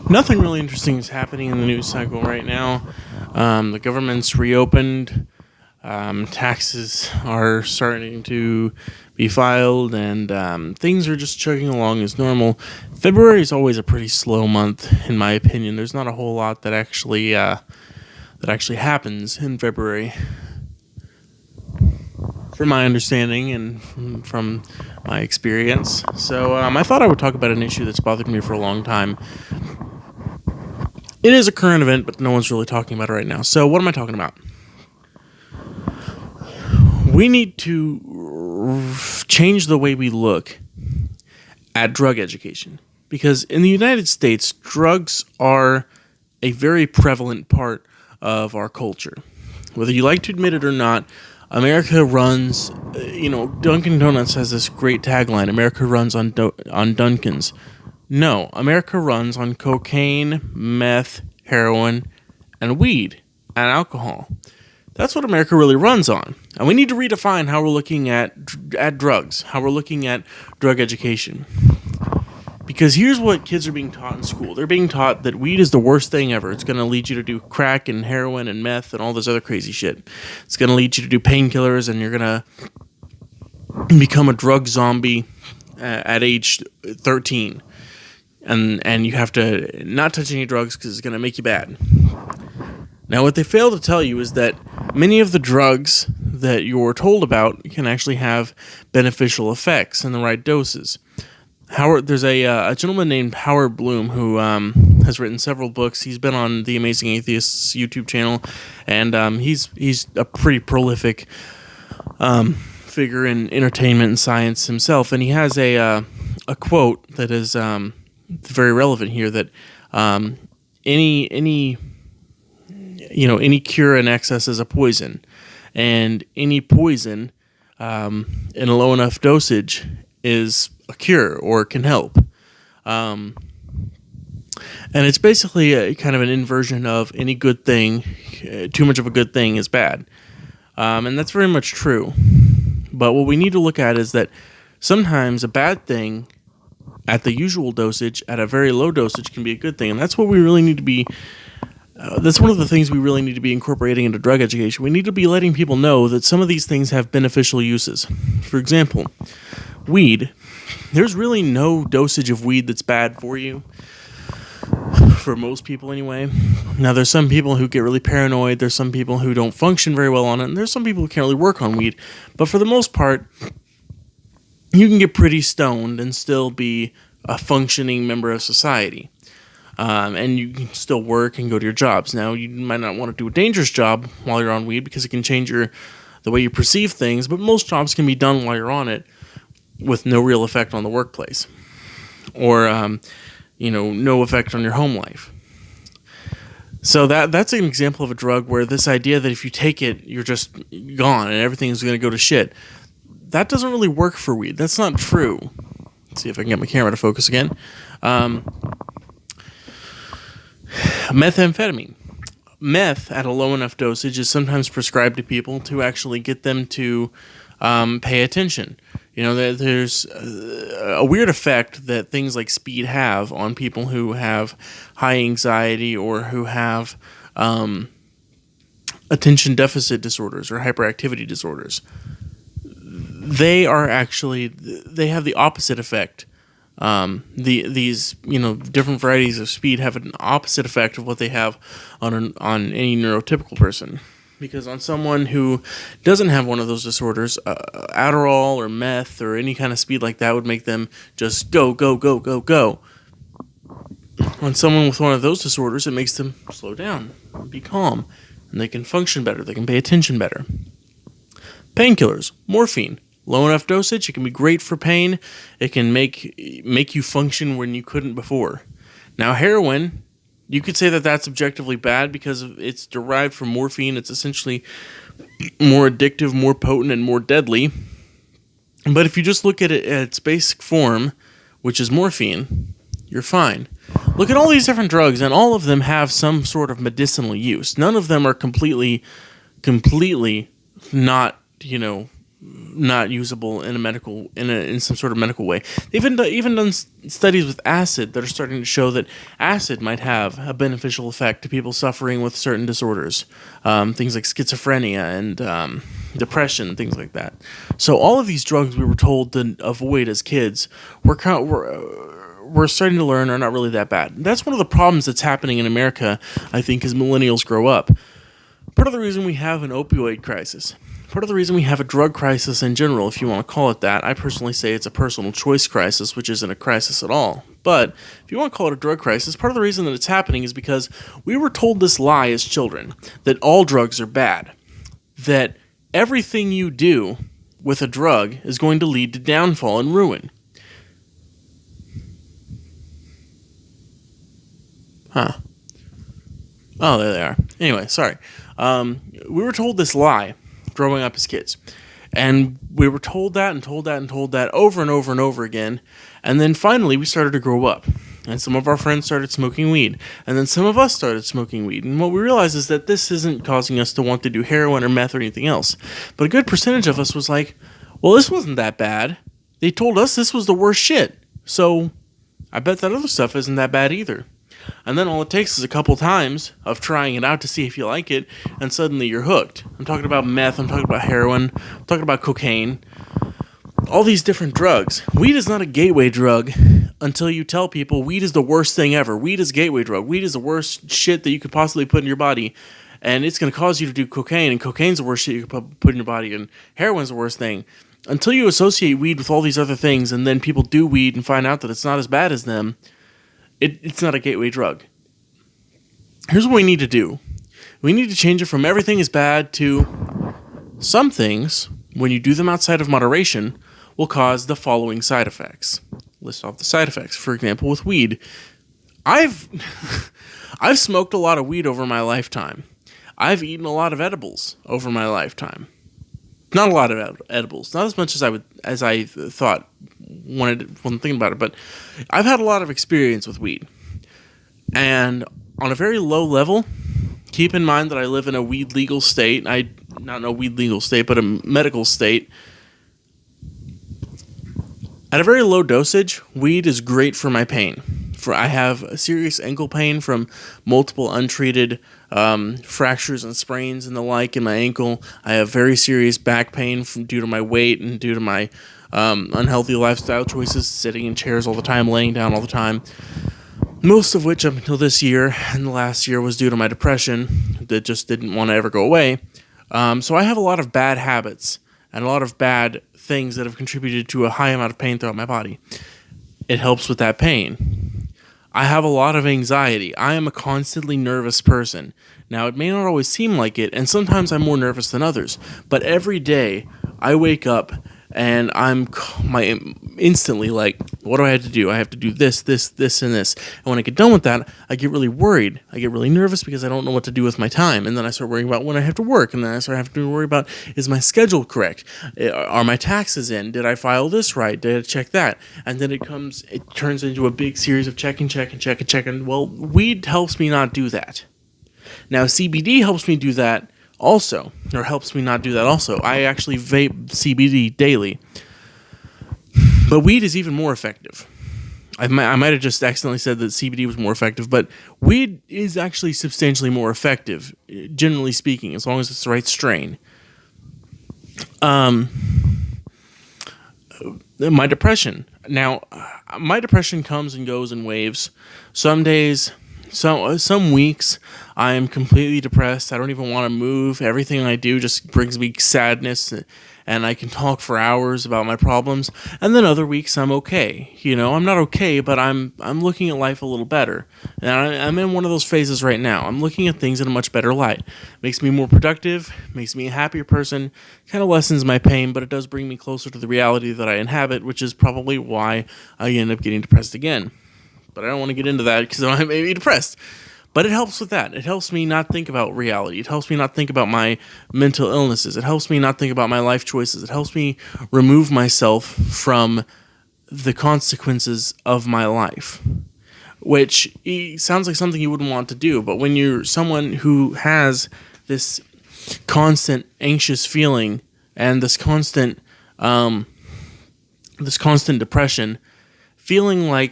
Nothing really interesting is happening in the news cycle right now. The government's reopened. Taxes are starting to be filed, and things are just chugging along as normal. February is always a pretty slow month, in my opinion. There's not a whole lot that actually happens in February, from my understanding and from my experience. So I thought I would talk about an issue that's bothered me for a long time. It is a current event, but no one's really talking about it right now. So what am I talking about? We need to change the way we look at drug education. Because in the United States, drugs are a very prevalent part of our culture. Whether you like to admit it or not, America runs, Dunkin' Donuts has this great tagline, America runs on Dunkin's. No, America runs on cocaine, meth, heroin, and weed, and alcohol. That's what America really runs on. And we need to redefine how we're looking at drugs, how we're looking at drug education. Because here's what kids are being taught in school. They're being taught that weed is the worst thing ever. It's going to lead you to do crack and heroin and meth and all this other crazy shit. It's going to lead you to do painkillers, and you're going to become a drug zombie at age 13. And you have to not touch any drugs because it's going to make you bad. Now, what they fail to tell you is that many of the drugs that you're told about can actually have beneficial effects in the right doses. There's a gentleman named Howard Bloom who has written several books. He's been on the Amazing Atheists YouTube channel, and he's a pretty prolific figure in entertainment and science himself. And he has a quote that is very relevant here, that any cure in excess is a poison, and any poison in a low enough dosage is a cure or can help. And it's basically a kind of an inversion of any good thing. Too much of a good thing is bad. And that's very much true. But what we need to look at is that sometimes a bad thing at the usual dosage, at a very low dosage, can be a good thing. And that's what we really need to be, that's one of the things we really need to be incorporating into drug education. We need to be letting people know that some of these things have beneficial uses. For example, weed. There's really no dosage of weed that's bad for you, for most people anyway. Now, there's some people who get really paranoid, there's some people who don't function very well on it, and there's some people who can't really work on weed. But for the most part, you can get pretty stoned and still be a functioning member of society. And you can still work and go to your jobs. Now, you might not want to do a dangerous job while you're on weed because it can change the way you perceive things, but most jobs can be done while you're on it with no real effect on the workplace, or no effect on your home life. So that's an example of a drug where this idea that if you take it, you're just gone and everything's going to go to shit, that doesn't really work for weed. That's not true. Let's see if I can get my camera to focus again. Methamphetamine. Meth at a low enough dosage is sometimes prescribed to people to actually get them to pay attention. There's a weird effect that things like speed have on people who have high anxiety or who have attention deficit disorders or hyperactivity disorders. They have the opposite effect. These different varieties of speed have an opposite effect of what they have on any neurotypical person. Because on someone who doesn't have one of those disorders, Adderall or meth or any kind of speed like that would make them just go, go, go, go, go. On someone with one of those disorders, it makes them slow down, be calm, and they can function better, they can pay attention better. Painkillers, morphine. Low enough dosage, it can be great for pain. It can make you function when you couldn't before. Now, heroin, you could say that that's objectively bad because it's derived from morphine. It's essentially more addictive, more potent, and more deadly. But if you just look at it at its basic form, which is morphine, you're fine. Look at all these different drugs, and all of them have some sort of medicinal use. None of them are completely not, not usable in a medical in some sort of medical way. They've even done studies with acid that are starting to show that acid might have a beneficial effect to people suffering with certain disorders, things like schizophrenia and depression, things like that. So all of these drugs we were told to avoid as kids, we're starting to learn are not really that bad. That's one of the problems that's happening in America, I think, as millennials grow up. Part of the reason we have an opioid crisis, part of the reason we have a drug crisis in general, if you want to call it that, I personally say it's a personal choice crisis, which isn't a crisis at all. But if you want to call it a drug crisis, part of the reason that it's happening is because we were told this lie as children, that all drugs are bad, that everything you do with a drug is going to lead to downfall and ruin. Huh. Oh, there they are. Anyway, sorry. We were told this lie growing up as kids. And we were told that and told that and told that over and over and over again. And then finally we started to grow up. And some of our friends started smoking weed. And then some of us started smoking weed. And what we realized is that this isn't causing us to want to do heroin or meth or anything else. But a good percentage of us was like, well, this wasn't that bad. They told us this was the worst shit. So I bet that other stuff isn't that bad either. And then all it takes is a couple times of trying it out to see if you like it, and suddenly you're hooked. I'm talking about meth, I'm talking about heroin, I'm talking about cocaine, all these different drugs. Weed is not a gateway drug until you tell people weed is the worst thing ever. Weed is a gateway drug. Weed is the worst shit that you could possibly put in your body, and it's going to cause you to do cocaine, and cocaine's the worst shit you could put in your body, and heroin's the worst thing. Until you associate weed with all these other things, and then people do weed and find out that it's not as bad as them, it's not a gateway drug. Here's what we need to do. We need to change it from everything is bad to some things, when you do them outside of moderation, will cause the following side effects. List off the side effects. For example, with weed. I've smoked a lot of weed over my lifetime. I've eaten a lot of edibles over my lifetime. Not a lot of edibles. Not as much as I thought when thinking about it, but I've had a lot of experience with weed. And on a very low level, keep in mind that I live in a weed legal state. Not a weed legal state, but a medical state. At a very low dosage, weed is great for my pain. I have a serious ankle pain from multiple untreated fractures and sprains and the like in my ankle. I have very serious back pain due to my weight and due to my unhealthy lifestyle choices, sitting in chairs all the time, laying down all the time. Most of which up until this year and the last year was due to my depression that just didn't want to ever go away. So I have a lot of bad habits and a lot of bad things that have contributed to a high amount of pain throughout my body. It helps with that pain. I have a lot of anxiety. I am a constantly nervous person. Now, it may not always seem like it, and sometimes I'm more nervous than others, but every day I wake up and I'm instantly like, what do I have to do? I have to do this, this, this, and this. And when I get done with that, I get really worried. I get really nervous because I don't know what to do with my time. And then I start worrying about when I have to work. And then I start having to worry about, is my schedule correct? Are my taxes in? Did I file this right? Did I check that? And then it turns into a big series of checking. Well, weed helps me not do that. Now, CBD helps me do that also, or helps me not do that also. I actually vape CBD daily. But weed is even more effective. I might have just accidentally said that CBD was more effective, but weed is actually substantially more effective, generally speaking, as long as it's the right strain. My depression. Now, my depression comes and goes in waves. Some days, some weeks, I am completely depressed. I don't even want to move. Everything I do just brings me sadness, and I can talk for hours about my problems. And then other weeks, I'm okay. I'm not okay, but I'm looking at life a little better. And I'm in one of those phases right now. I'm looking at things in a much better light. Makes me more productive, makes me a happier person, kind of lessens my pain, but it does bring me closer to the reality that I inhabit, which is probably why I end up getting depressed again. But I don't want to get into that because I may be depressed. But it helps with that. It helps me not think about reality. It helps me not think about my mental illnesses. It helps me not think about my life choices. It helps me remove myself from the consequences of my life, which sounds like something you wouldn't want to do. But when you're someone who has this constant anxious feeling and this constant depression, feeling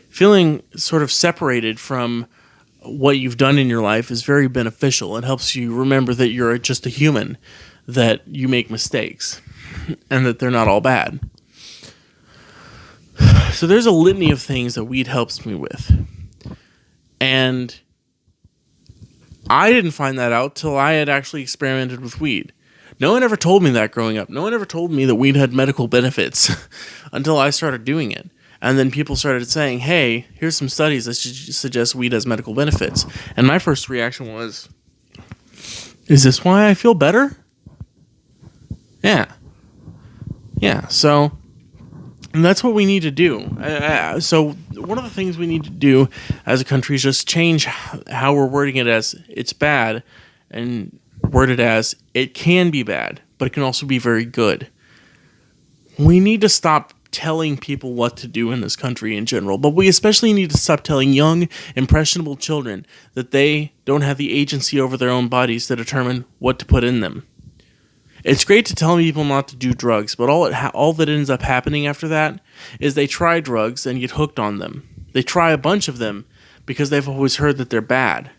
feeling sort of separated from what you've done in your life is very beneficial. It helps you remember that you're just a human, that you make mistakes, and that they're not all bad. So there's a litany of things that weed helps me with. And I didn't find that out till I had actually experimented with weed. No one ever told me that growing up. No one ever told me that weed had medical benefits until I started doing it. And then people started saying, hey, here's some studies that suggest weed has medical benefits. And my first reaction was, is this why I feel better? Yeah. So that's what we need to do. So one of the things we need to do as a country is just change how we're wording it as it's bad and word it as it can be bad, but it can also be very good. We need to stop telling people what to do in this country in general, but we especially need to stop telling young, impressionable children that they don't have the agency over their own bodies to determine what to put in them. It's great to tell people not to do drugs, but all that ends up happening after that is they try drugs and get hooked on them. They try a bunch of them because they've always heard that they're bad,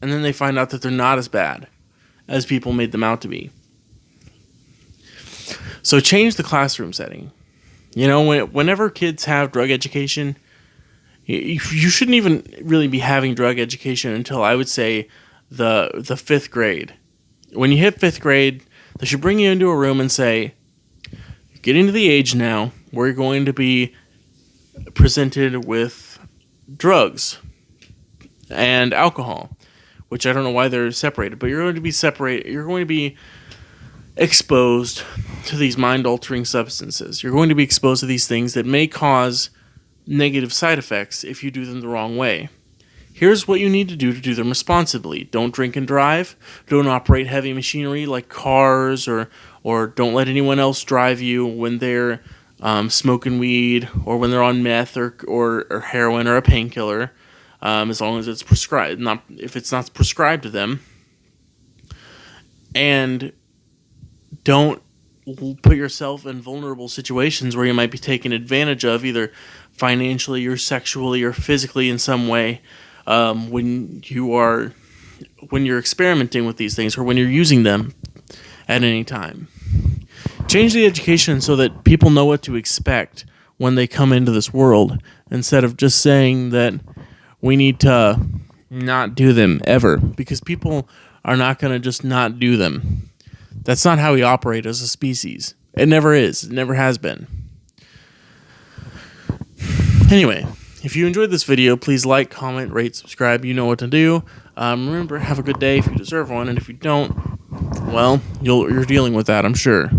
and then they find out that they're not as bad as people made them out to be. So change the classroom setting. You know, whenever kids have drug education, you shouldn't even really be having drug education until, I would say, the 5th grade. When you hit 5th grade, they should bring you into a room and say, you're getting to the age now where you're going to be presented with drugs and alcohol, which I don't know why they're separated, but you're going to be separated. You're going to be exposed to these mind-altering substances. You're going to be exposed to these things that may cause negative side effects if you do them the wrong way. Here's what you need to do them responsibly. Don't drink and drive. Don't operate heavy machinery like cars, or don't let anyone else drive you when they're smoking weed or when they're on meth or heroin or a painkiller, as long as it's prescribed. Not if it's not prescribed to them. And don't put yourself in vulnerable situations where you might be taken advantage of, either financially or sexually or physically in some way, when you're experimenting with these things or when you're using them at any time. Change the education so that people know what to expect when they come into this world, instead of just saying that we need to not do them ever, because people are not going to just not do them. That's not how we operate as a species. It never is. It never has been. Anyway, if you enjoyed this video, please like, comment, rate, subscribe. You know what to do. Remember, have a good day if you deserve one, and if you don't, well, you're dealing with that, I'm sure.